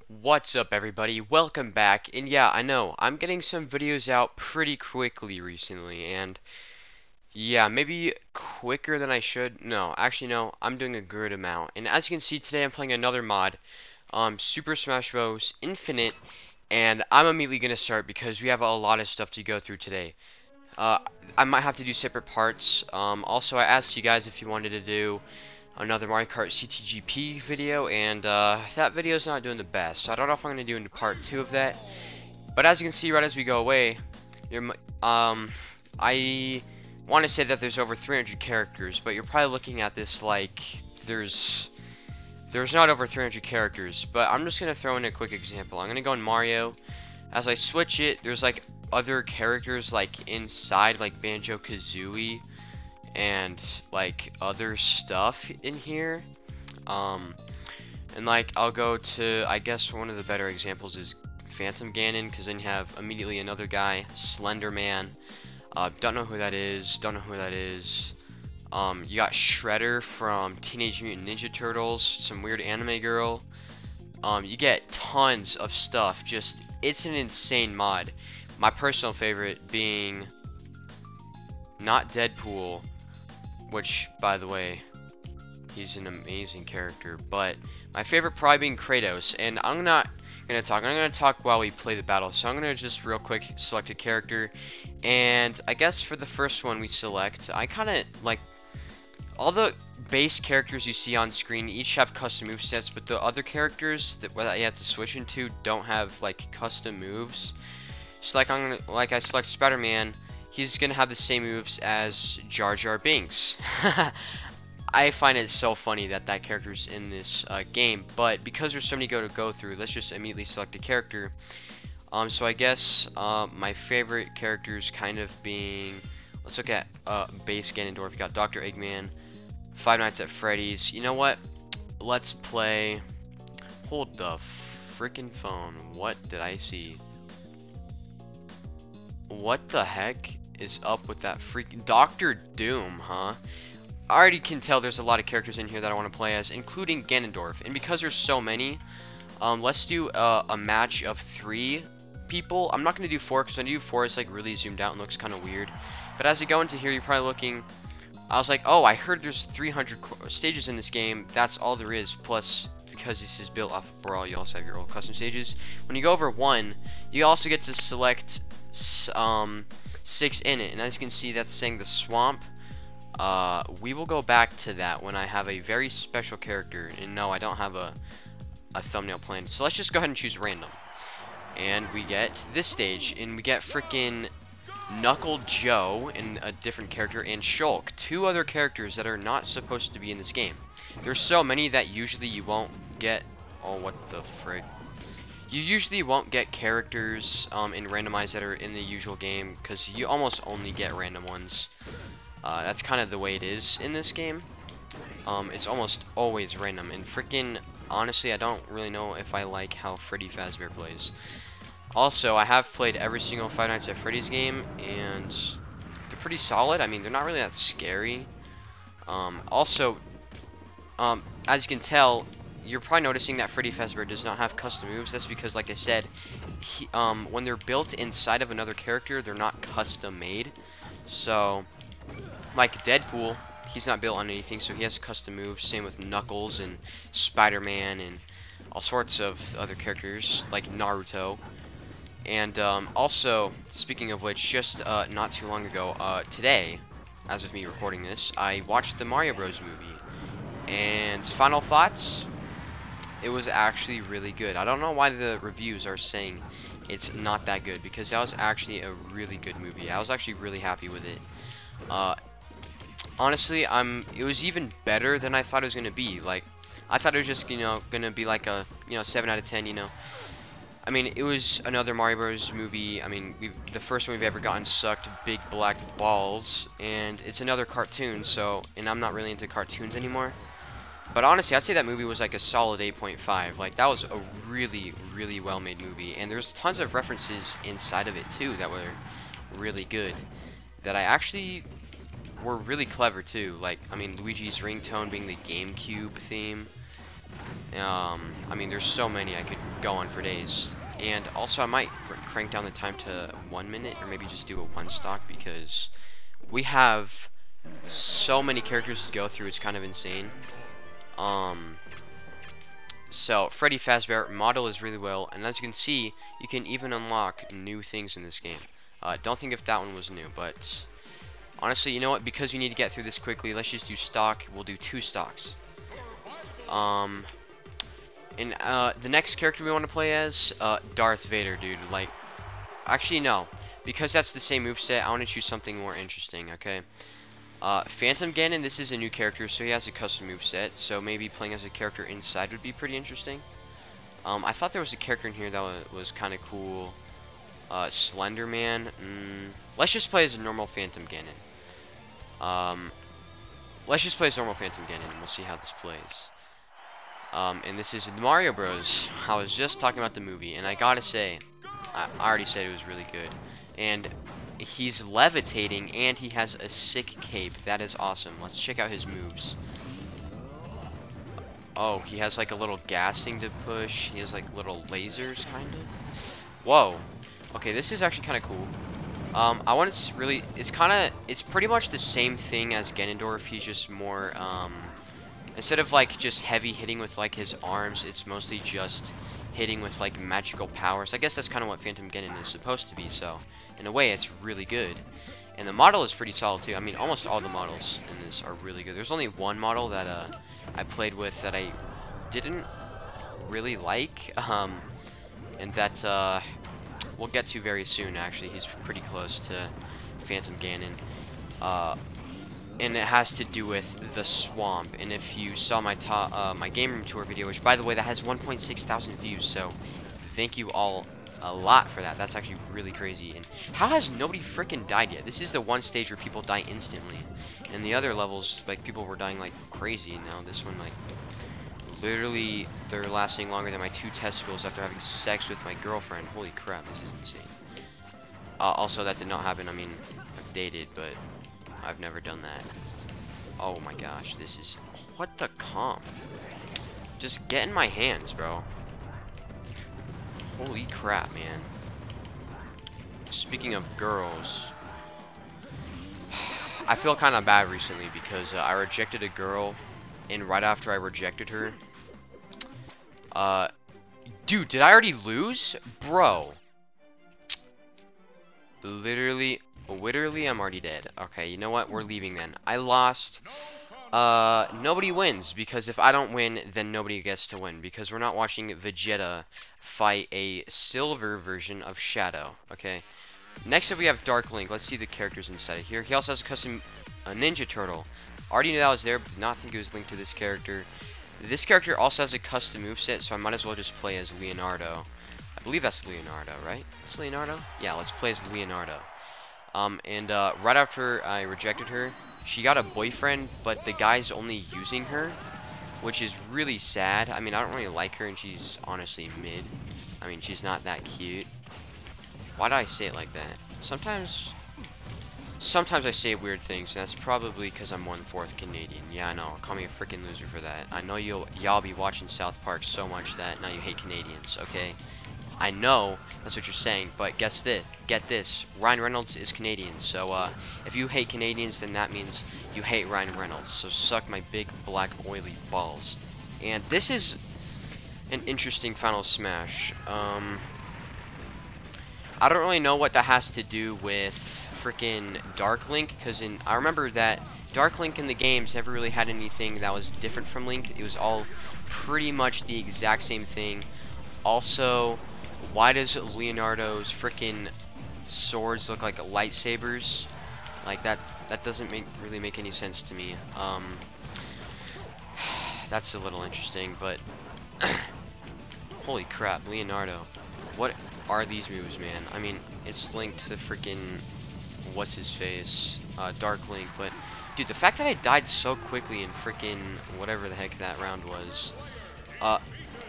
What's up, everybody? Welcome back. And yeah, I know I'm getting some videos out pretty quickly recently, and yeah, maybe quicker than I should. No, actually no, I'm doing a good amount. And as you can see today, I'm playing another mod, Super Smash Bros. Infinite, and I'm immediately gonna start because we have a lot of stuff to go through today. Uh, I might have to do separate parts. Also, I asked you guys if you wanted to do another Mario Kart CTGP video, and that video is not doing the best, so I don't know if I'm going to do into part 2 of that. But as you can see right as we go away, I want to say that there's over 300 characters, but you're probably looking at this like there's not over 300 characters. But I'm just going to throw in a quick example. I'm going to go in Mario. As I switch it, there's like other characters like inside, like Banjo-Kazooie and like other stuff in here. And like I'll go to, I guess one of the better examples is Phantom Ganon, because then you have immediately another guy, Slender Man. Don't know who that is. You got Shredder from Teenage Mutant Ninja Turtles, some weird anime girl. You get tons of stuff. Just, it's an insane mod. My personal favorite being not Deadpool, which, by the way, he's an amazing character, but my favorite probably being Kratos. And I'm not gonna talk while we play the battle, so I'm gonna just real quick select a character. And I guess for the first one we select, I kind of like all the base characters you see on screen each have custom movesets, but the other characters that you have to switch into don't have like custom moves. So like I select Spider-Man. He's gonna have the same moves as Jar Jar Binks. I find it so funny that that character's in this game, but because there's so many to go through, let's just immediately select a character. So I guess my favorite characters kind of being, let's look at base Ganondorf. You got Dr. Eggman, Five Nights at Freddy's. You know what? Let's play. Hold the freaking phone. What did I see? What the heck is up with that freaking Doctor Doom, huh? I already can tell there's a lot of characters in here that I want to play as, including Ganondorf. And because there's so many, let's do a match of 3 people. I'm not going to do 4, because when you do 4, it's like really zoomed out and looks kind of weird. But as you go into here, you're probably looking, I was like, oh, I heard there's 300 stages in this game. That's all there is, plus because this is built off of Brawl, you also have your old custom stages. When you go over 1, you also get to select 6 in it, and as you can see, that's saying the swamp. We will go back to that when I have a very special character, and no, I don't have a thumbnail planned, so let's just go ahead and choose random. And we get this stage, and we get freaking Knuckle Joe in a different character, and Shulk, 2 other characters that are not supposed to be in this game. There's so many that usually you won't get. Oh, what the frick. You usually won't get characters in randomized that are in the usual game, because you almost only get random ones. That's kind of the way it is in this game. It's almost always random, and freaking honestly, I don't really know if I like how Freddy Fazbear plays. Also, I have played every single Five Nights at Freddy's game, and they're pretty solid. I mean, they're not really that scary. Also, as you can tell, you're probably noticing that Freddy Fazbear does not have custom moves. That's because, like I said, when they're built inside of another character, they're not custom made. So, like Deadpool, he's not built on anything, so he has custom moves. Same with Knuckles and Spider-Man and all sorts of other characters, like Naruto. And also, speaking of which, just not too long ago, today, as of me recording this, I watched the Mario Bros. Movie. And final thoughts? It was actually really good. I don't know why the reviews are saying it's not that good, because that was actually a really good movie. I was actually really happy with it. Honestly, it was even better than I thought it was gonna be. Like, I thought it was just, gonna be like a, 7 out of 10, I mean, it was another Mario Bros. Movie. I mean, the first one we've ever gotten sucked big black balls, and it's another cartoon, so, and I'm not really into cartoons anymore. But honestly, I'd say that movie was like a solid 8.5. Like, that was a really, really well-made movie, and there's tons of references inside of it too that were really good. That I actually were really clever too. Like, I mean, Luigi's ringtone being the GameCube theme. I mean, there's so many I could go on for days. And also, I might crank down the time to 1 minute, or maybe just do a one stock, because we have so many characters to go through. It's kind of insane. So Freddy Fazbear model is really well, and as you can see, you can even unlock new things in this game. Don't think if that one was new, but honestly, you know what? Because you need to get through this quickly, let's just do stock. We'll do 2 stocks. And the next character we want to play as Darth Vader, dude. Like, actually no, because that's the same moveset. I want to choose something more interesting. Okay. Phantom Ganon, this is a new character, so he has a custom moveset, so maybe playing as a character inside would be pretty interesting. I thought there was a character in here that was kind of cool. Slender Man. Let's just play as a normal Phantom Ganon. Let's just play as normal Phantom Ganon, and we'll see how this plays. And this is the Mario Bros. I was just talking about the movie, and I gotta say, I already said it was really good. And he's levitating, and he has a sick cape. That is awesome. Let's check out his moves. Oh, he has like a little gas thing to push. He has like little lasers, kind of. Whoa. Okay, this is actually kind of cool. I want to really, it's pretty much the same thing as Ganondorf. He's just more, instead of like just heavy hitting with like his arms, it's mostly just hitting with like magical powers. I guess that's kind of what Phantom Ganon is supposed to be, so in a way it's really good. And the model is pretty solid too. I mean, almost all the models in this are really good. There's only one model that I played with that I didn't really like, and that we'll get to very soon. Actually, he's pretty close to Phantom Ganon, and it has to do with the swamp. And if you saw my my game room tour video, which by the way that has 1.6 thousand views, so thank you all a lot for that. That's actually really crazy. And how has nobody freaking died yet? This is the one stage where people die instantly, and the other levels, like, people were dying like crazy. And now this one, like, literally they're lasting longer than my 2 testicles after having sex with my girlfriend. Holy crap, this is insane. Also, that did not happen. I mean, I've dated, but I've never done that. Oh my gosh, this is, what the comp? Just get in my hands, bro. Holy crap, man. Speaking of girls, I feel kind of bad recently because I rejected a girl, and right after I rejected her, dude, did I already lose? Bro. Literally, I'm already dead. Okay, you know what? We're leaving then. I lost. Nobody wins, because if I don't win, then nobody gets to win, because we're not watching Vegeta fight a silver version of Shadow. Okay. Next up we have Dark Link. Let's see the characters inside of here. He also has a custom Ninja Turtle. Already knew that was there, but did not think it was linked to this character. This character also has a custom moveset, so I might as well just play as Leonardo. I believe that's Leonardo, right? It's Leonardo? Yeah, let's play as Leonardo. Right after I rejected her, she got a boyfriend, but the guy's only using her, which is really sad. I mean, I don't really like her, and she's honestly mid. I mean, she's not that cute. Why did I say it like that? Sometimes I say weird things, and that's probably because I'm 1/4 Canadian. Yeah, I know. Call me a freaking loser for that. I know y'all be watching South Park so much that now you hate Canadians, okay? I know that's what you're saying, but guess this. Get this. Ryan Reynolds is Canadian, so if you hate Canadians, then that means you hate Ryan Reynolds. So suck my big black oily balls. And this is an interesting Final Smash. I don't really know what that has to do with freaking Dark Link, because I remember that Dark Link in the games never really had anything that was different from Link. It was all pretty much the exact same thing. Also, why does Leonardo's freaking swords look like lightsabers? Like, that doesn't really make any sense to me. That's a little interesting, but holy crap, Leonardo. What are these moves, man? I mean, it's linked to freaking what's his face, Dark Link, but dude, the fact that I died so quickly in freaking whatever the heck that round was.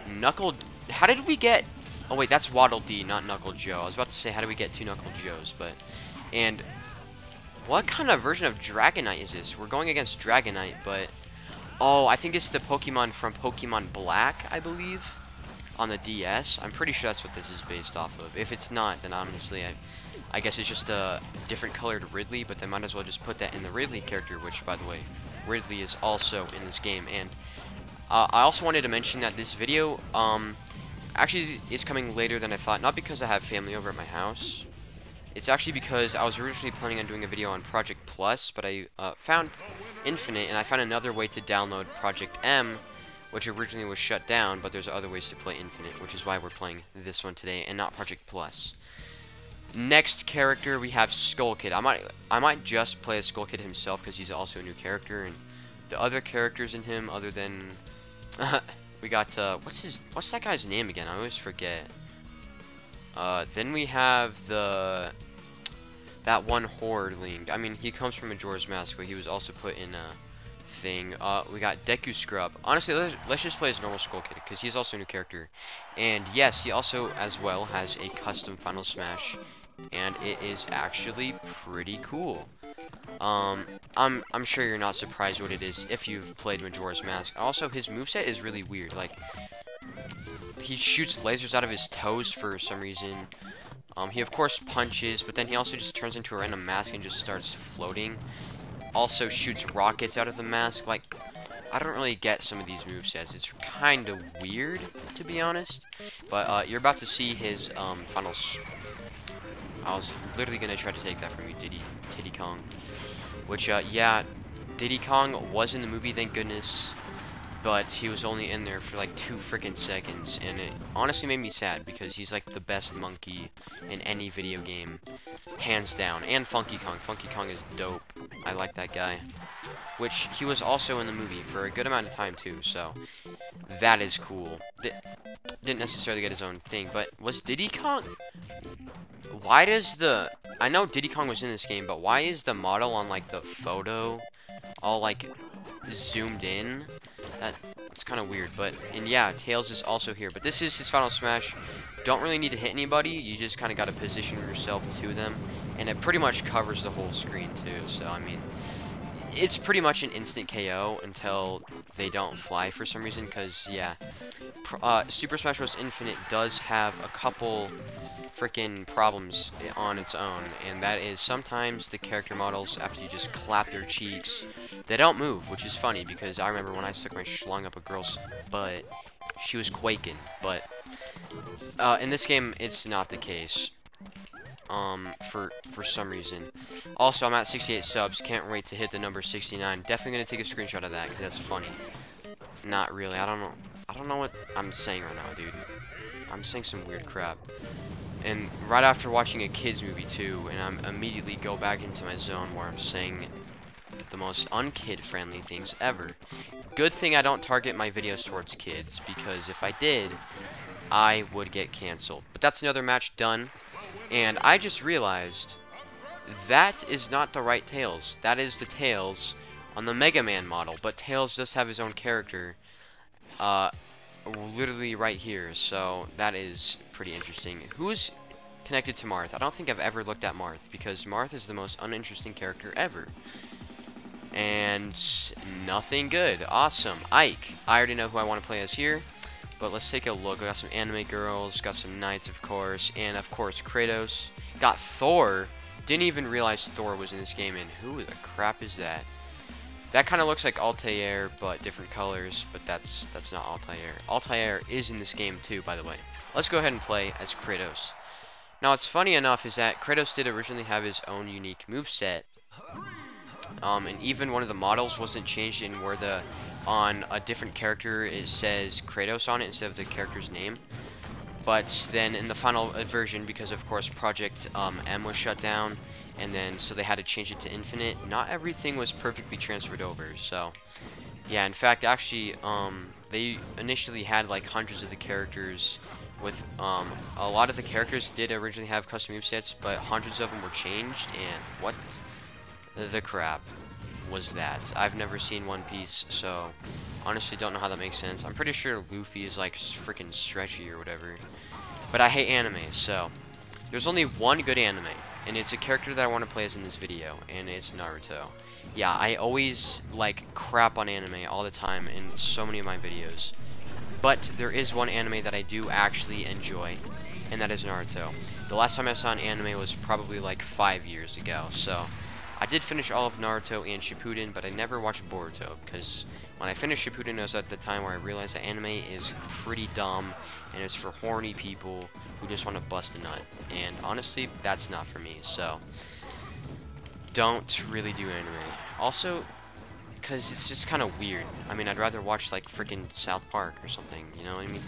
Knuckle, how did we get? Oh wait, that's Waddle Dee, not Knuckle Joe. I was about to say, how do we get 2 Knuckle Joes? But, and what kind of version of Dragonite is this? We're going against Dragonite, but oh, I think it's the Pokemon from Pokemon Black, I believe. on the DS. I'm pretty sure that's what this is based off of. If it's not, then honestly, I guess it's just a different colored Ridley, but they might as well just put that in the Ridley character, which, by the way, Ridley is also in this game. And I also wanted to mention that this video actually is coming later than I thought, not because I have family over at my house. It's actually because I was originally planning on doing a video on Project Plus, but I found Infinite, and I found another way to download Project M, which originally was shut down, but there's other ways to play Infinite, which is why we're playing this one today, and not Project Plus. Next character, we have Skull Kid. I might just play as Skull Kid himself, because he's also a new character, and the other characters in him, other than... we got, what's that guy's name again? I always forget. Then we have that one Horrorling. I mean, he comes from Majora's Mask, but he was also put in a thing. We got Deku Scrub. Honestly, let's just play as normal Skull Kid, because he's also a new character. And yes, he also, as well, has a custom Final Smash, and it is actually pretty cool. I'm sure you're not surprised what it is if you've played Majora's Mask. Also, his moveset is really weird. Like, he shoots lasers out of his toes for some reason. He of course punches, but then he also just turns into a random mask and just starts floating. Also shoots rockets out of the mask. Like, I don't really get some of these movesets. It's kind of weird, to be honest. But you're about to see his finals. I was literally gonna try to take that from you, Diddy Kong. Which, yeah, Diddy Kong was in the movie, thank goodness. But he was only in there for like 2 freaking seconds, and it honestly made me sad because he's like the best monkey in any video game, hands down. And Funky Kong. Funky Kong is dope. I like that guy. Which he was also in the movie for a good amount of time too, so that is cool. Didn't necessarily get his own thing, but was Diddy Kong? Why does the... I know Diddy Kong was in this game, but why is the model on like the photo all like zoomed in? That's kind of weird, but, and yeah, Tails is also here, but this is his Final Smash. Don't really need to hit anybody, you just kind of got to position yourself to them, and it pretty much covers the whole screen too, so I mean, it's pretty much an instant KO until they don't fly for some reason, because, yeah, Super Smash Bros. Infinite does have a couple freaking problems on its own, and that is sometimes the character models, after you just clap their cheeks, they don't move, which is funny, because I remember when I stuck my schlong up a girl's butt, she was quaking, but in this game, it's not the case. For some reason. Also, I'm at 68 subs. Can't wait to hit the number 69. Definitely gonna take a screenshot of that because that's funny. Not really. I don't know what I'm saying right now, dude. I'm saying some weird crap. And right after watching a kids movie too, and I'm immediately go back into my zone where I'm saying the most unkid friendly things ever. Good thing I don't target my videos towards kids, because if I did, I would get canceled. But that's another match done. And I just realized that is not the right Tails. That is the Tails on the Mega Man model. But Tails does have his own character literally right here. So that is pretty interesting. Who is connected to Marth? I don't think I've ever looked at Marth, because Marth is the most uninteresting character ever. And nothing good. Awesome. Ike. I already know who I want to play as here. But let's take a look. We got some anime girls, got some knights, of course, and of course Kratos. Got Thor. Didn't even realize Thor was in this game, and who the crap is that? That kind of looks like Altair, but different colors, but that's not Altair. Altair is in this game too, by the way. Let's go ahead and play as Kratos. Now, what's funny enough is that Kratos did originally have his own unique moveset. And even one of the models wasn't changed in where on a different character it says Kratos on it instead of the character's name. But then in the final version, because of course Project M was shut down, and then so they had to change it to Infinite, not everything was perfectly transferred over. So yeah, in fact, actually they initially had like hundreds of the characters with a lot of the characters did originally have custom movesets, but hundreds of them were changed. And what the crap was that? I've never seen One Piece, so honestly don't know how that makes sense. I'm pretty sure Luffy is like freaking stretchy or whatever, but I hate anime, so there's only one good anime, and it's a character that I want to play as in this video, and it's Naruto. Yeah, I always like crap on anime all the time in so many of my videos, But there is one anime that I do actually enjoy, and that is Naruto. The last time I saw an anime was probably like 5 years ago, so I did finish all of Naruto and Shippuden, but I never watched Boruto, because when I finished Shippuden, it was at the time where I realized that anime is pretty dumb, and it's for horny people who just want to bust a nut, and honestly, that's not for me, so don't really do anime. Also, because it's just kind of weird. I mean, I'd rather watch like freaking South Park or something, you know what I mean?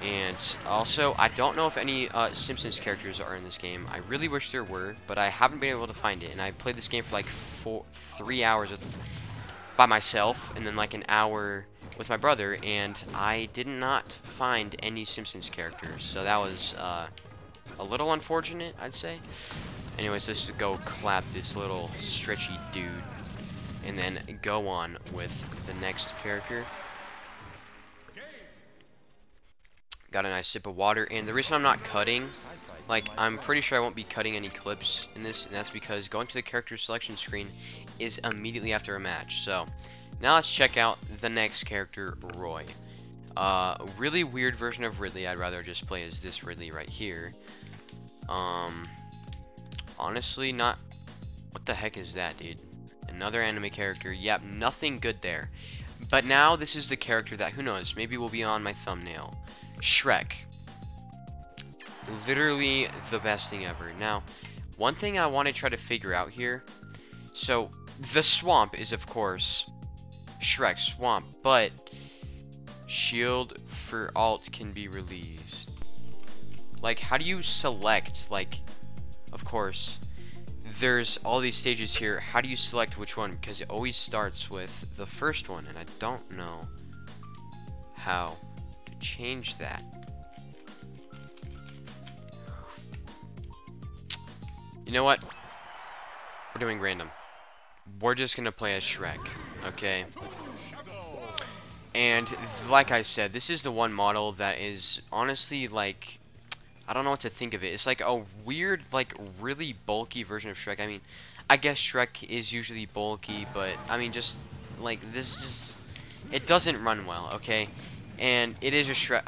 And also, I don't know if any Simpsons characters are in this game. I really wish there were, but I haven't been able to find it. And I played this game for like 3 hours by myself, and then like an hour with my brother, and I did not find any Simpsons characters. So that was a little unfortunate, I'd say. Anyways, let's go clap this little stretchy dude, and then go on with the next character. Got a nice sip of water, and the reason I'm not cutting, like, I'm pretty sure I won't be cutting any clips in this, and that's because going to the character selection screen is immediately after a match. So, now let's check out the next character, Roy. Really weird version of Ridley. I'd rather just play as this Ridley right here. Honestly, not... What the heck is that, dude? Another anime character. Yep, nothing good there. But now, this is the character that, who knows, maybe will be on my thumbnail. Shrek. Literally the best thing ever. Now, one thing I want to try to figure out here. So, the swamp is, of course, Shrek's swamp. But, shield for alt can be released. Like, how do you select, like, of course, there's all these stages here. How do you select which one? Because it always starts with the first one, and I don't know how to change that. You know what? We're doing random. We're just gonna play as Shrek, okay? And like I said, this is the one model that is honestly like, I don't know what to think of it. It's like a weird, like, really bulky version of Shrek. I mean, I guess Shrek is usually bulky, but I mean, just like this, just it doesn't run well, okay? And it is a Shrek.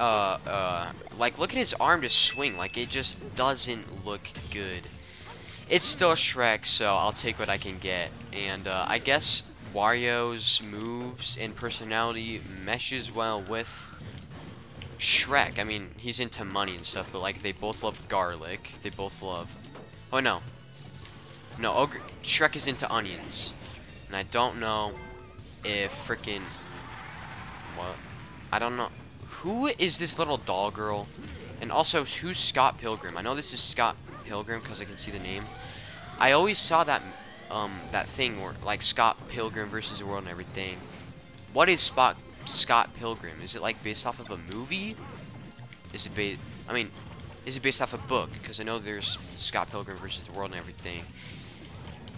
Like, look at his arm just swing. Like, it just doesn't look good. It's still Shrek, so I'll take what I can get. And I guess Wario's moves and personality meshes well with Shrek. I mean, he's into money and stuff, but like, they both love garlic. They both love... Oh, no. No, Shrek is into onions. And I don't know if freaking... What? I don't know. Who is this little doll girl? And also, who's Scott Pilgrim? I know this is Scott Pilgrim because I can see the name. I always saw that that thing where, like, Scott Pilgrim versus the world and everything. What is Scott Pilgrim? Is it like based off of a movie? Is it based? I mean, is it based off a book? Because I know there's Scott Pilgrim versus the world and everything.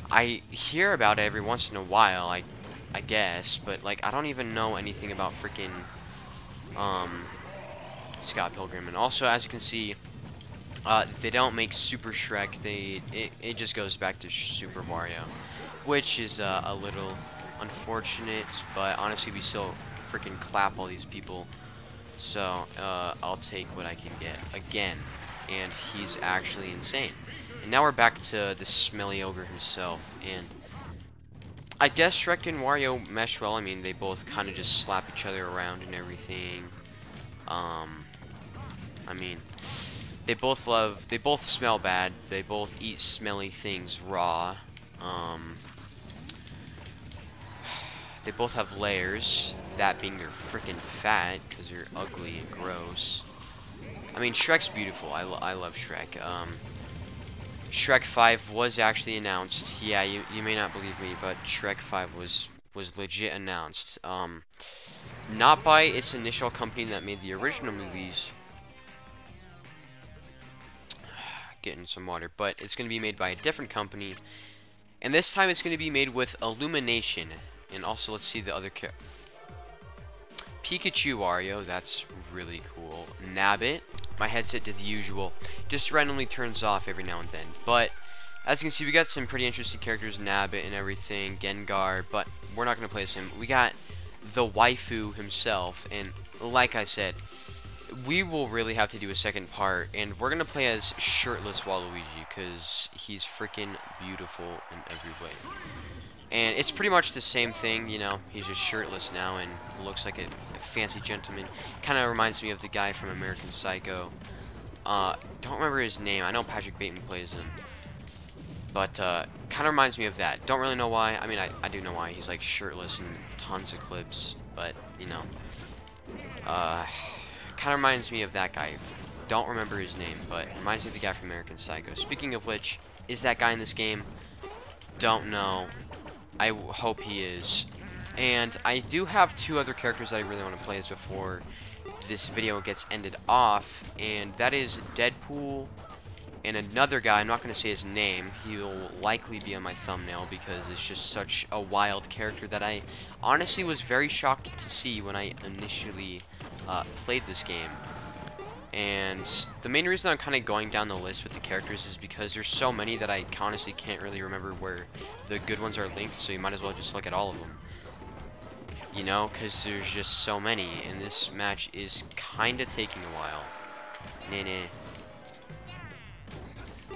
I hear about it every once in a while, I guess, but like, I don't even know anything about freaking Scott Pilgrim. And also, as you can see, they don't make Super Shrek. It just goes back to Super Mario, which is a little unfortunate. But honestly, we still freaking clap all these people. So I'll take what I can get again. And he's actually insane. And now we're back to the smelly ogre himself. And I guess Shrek and Wario mesh well. I mean, they both kind of just slap each other around and everything. I mean, they both smell bad. They both eat smelly things raw. They both have layers, that being you're freaking fat because you're ugly and gross. I mean, Shrek's beautiful. I love Shrek. Shrek 5 was actually announced. Yeah, you may not believe me, but Shrek 5 was legit announced. Not by its initial company that made the original movies. Getting some water, but it's going to be made by a different company, and this time it's going to be made with Illumination. And also, let's see the other Pikachu Wario, that's really cool. Nabbit, my headset did the usual, just randomly turns off every now and then. But as you can see, we got some pretty interesting characters, Nabbit and everything, Gengar, but we're not going to play as him. We got the waifu himself, and like I said, we will really have to do a second part, and we're gonna play as shirtless Waluigi because he's freaking beautiful in every way. And it's pretty much the same thing, you know. He's just shirtless now and looks like a fancy gentleman. Kind of reminds me of the guy from American Psycho. Don't remember his name. I know Patrick Bateman plays him, but kind of reminds me of that. Don't really know why. I mean, I do know why. He's like shirtless in tons of clips, but you know, kind of reminds me of that guy. Don't remember his name, but reminds me of the guy from American Psycho. Speaking of which, is that guy in this game? Don't know. I hope he is. And I do have two other characters that I really want to play as before this video gets ended off, and that is Deadpool and another guy. I'm not going to say his name. He'll likely be on my thumbnail because it's just such a wild character that I honestly was very shocked to see when I initially played this game. And the main reason I'm kind of going down the list with the characters is because there's so many that I honestly can't really remember where the good ones are linked, so you might as well just look at all of them. You know, because there's just so many, and this match is kind of taking a while. Nah.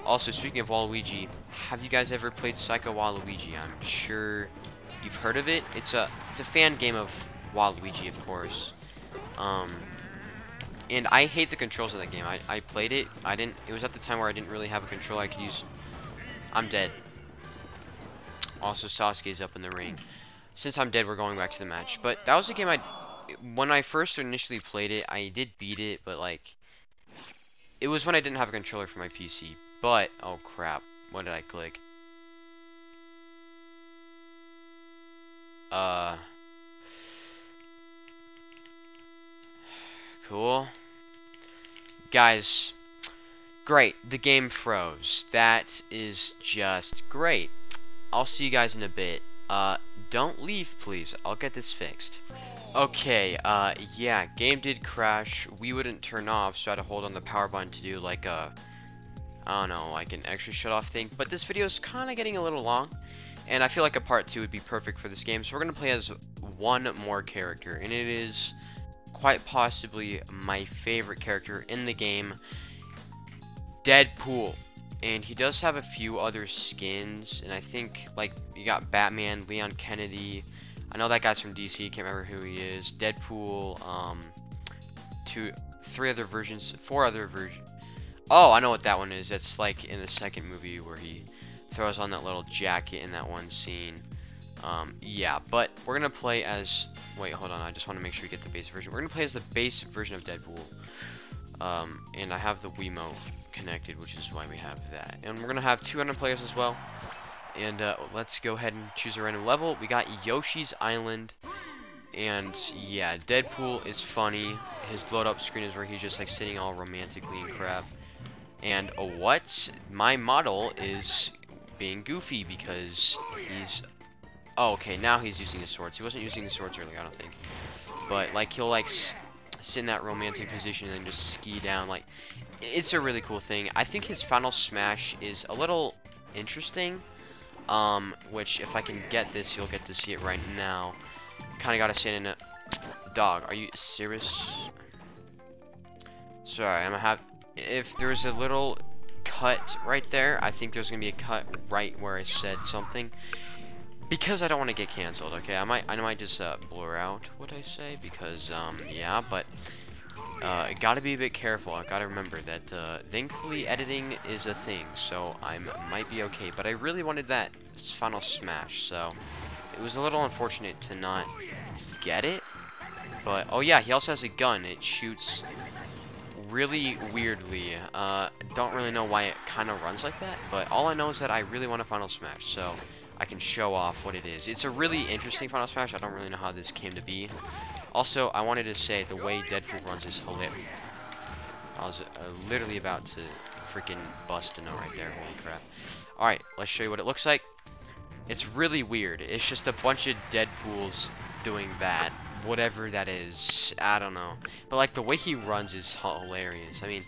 Also, speaking of Waluigi, have you guys ever played Psycho Waluigi? I'm sure you've heard of it. It's a fan game of Waluigi, of course. And I hate the controls of that game. I played it. It was at the time where I didn't really have a controller I could use. I'm dead. Also, Sasuke's up in the ring. Since I'm dead, we're going back to the match. But that was a game when I first initially played it, I did beat it, but like, it was when I didn't have a controller for my PC. But, oh crap, what did I click? Cool. Guys, great, the game froze. That is just great. I'll see you guys in a bit. Don't leave, please. I'll get this fixed. Okay, yeah, game did crash. We wouldn't turn off, so I had to hold on the power button to do like a, I don't know, like an extra shut off thing. But this video is kind of getting a little long, and I feel like a part 2 would be perfect for this game. So we're gonna play as one more character, and it is quite possibly my favorite character in the game, Deadpool. And he does have a few other skins, and I think like you got Batman, Leon Kennedy. I know that guy's from DC. Can't remember who he is. Deadpool. 4 other versions. Oh, I know what that one is. That's like in the second movie where he throws on that little jacket in that one scene. Yeah, but we're gonna play as. Wait, hold on. I just want to make sure we get the base version. We're gonna play as the base version of Deadpool. And I have the Wiimote connected, which is why we have that. And we're gonna have 200 players as well. And let's go ahead and choose a random level. We got Yoshi's Island, and yeah, Deadpool is funny. His load up screen is where he's just like sitting all romantically and crap. And what? My model is being goofy because he's. Oh, okay, now he's using his swords. He wasn't using the swords earlier, I don't think. But like he'll like sit in that romantic position and then just ski down. Like, it's a really cool thing. I think his final smash is a little interesting. Which if I can get this, you'll get to see it right now. Kind of gotta sit in a dog. Are you serious? Sorry, I'm gonna have. If there's a little cut right there, I think there's gonna be a cut right where I said something. Because I don't want to get canceled, okay? I might just blur out what I say because yeah, but I gotta be a bit careful. I gotta remember that thankfully editing is a thing, so I might be okay. But I really wanted that final smash, so it was a little unfortunate to not get it. But oh yeah, he also has a gun. It shoots really weirdly. Don't really know why it kind of runs like that, but all I know is that I really want a final smash, so I can show off what it is. It's a really interesting final smash. I don't really know how this came to be. Also, I wanted to say the way Deadpool runs is hilarious. I was literally about to freaking bust a nut right there. Holy crap. Alright, let's show you what it looks like. It's really weird. It's just a bunch of Deadpools doing that. Whatever that is. I don't know. But like the way he runs is hilarious. I mean,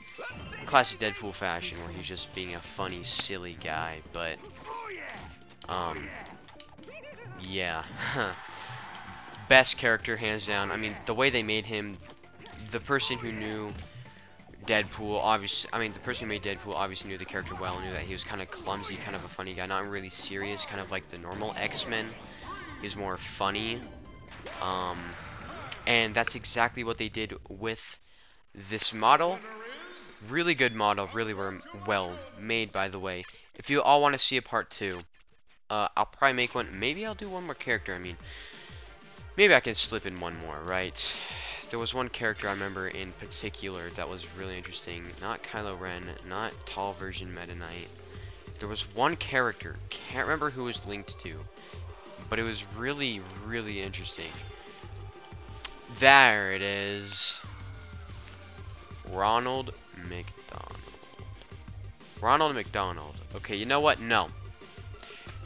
classic Deadpool fashion where he's just being a funny, silly guy. But yeah. Best character, hands down. I mean, the way they made him the person who knew Deadpool, obviously, I mean, the person who made Deadpool obviously knew the character well, knew that he was kind of clumsy, kind of a funny guy, not really serious, kind of like the normal X-Men. He was more funny, and that's exactly what they did with this model. Really good model, really well made, by the way. If you all want to see a part 2, I'll probably make one. Maybe I'll do one more character. I mean, maybe I can slip in one more, right? There was one character I remember in particular that was really interesting. Not Kylo Ren, not tall version Meta Knight. There was one character, can't remember who it was linked to, but it was really, really interesting. There it is. Ronald McDonald. Ronald McDonald. Okay, you know what? No.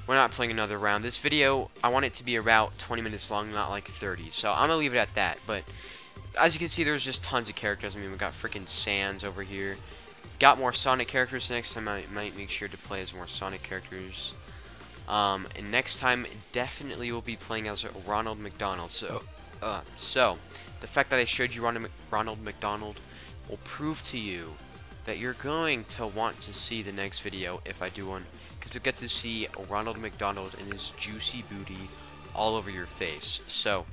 We're not playing another round. This video, I want it to be about 20 minutes long, not like 30. So I'm gonna leave it at that. But as you can see, there's just tons of characters. I mean, we got freaking Sans over here. Got more Sonic characters. Next time I might make sure to play as more Sonic characters. And next time, definitely will be playing as Ronald McDonald. So the fact that I showed you Ronald McDonald will prove to you that you're going to want to see the next video if I do one, because you'll get to see Ronald McDonald and his juicy booty all over your face. So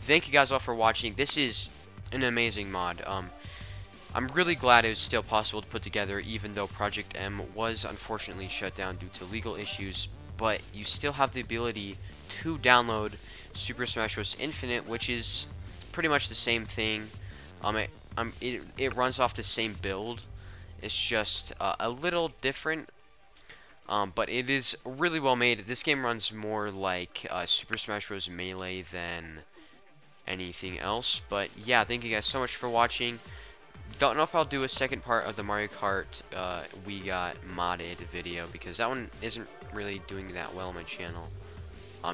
thank you guys all for watching. This is an amazing mod. I'm really glad it was still possible to put together, even though Project M was unfortunately shut down due to legal issues. But you still have the ability to download Super Smash Bros. Infinite, which is pretty much the same thing. It runs off the same build. It's just a little different, but it is really well made. This game runs more like Super Smash Bros. Melee than anything else. But yeah, thank you guys so much for watching. Don't know if I'll do a second part of the Mario Kart We Got Modded video, because that one isn't really doing that well on my channel.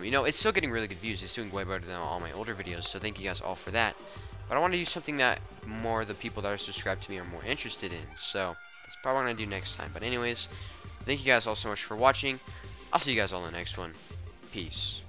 You know, it's still getting really good views. It's doing way better than all my older videos, so thank you guys all for that. But I want to do something that more the people that are subscribed to me are more interested in. So that's probably what I'm going to do next time. But anyways, thank you guys all so much for watching. I'll see you guys all in the next one. Peace.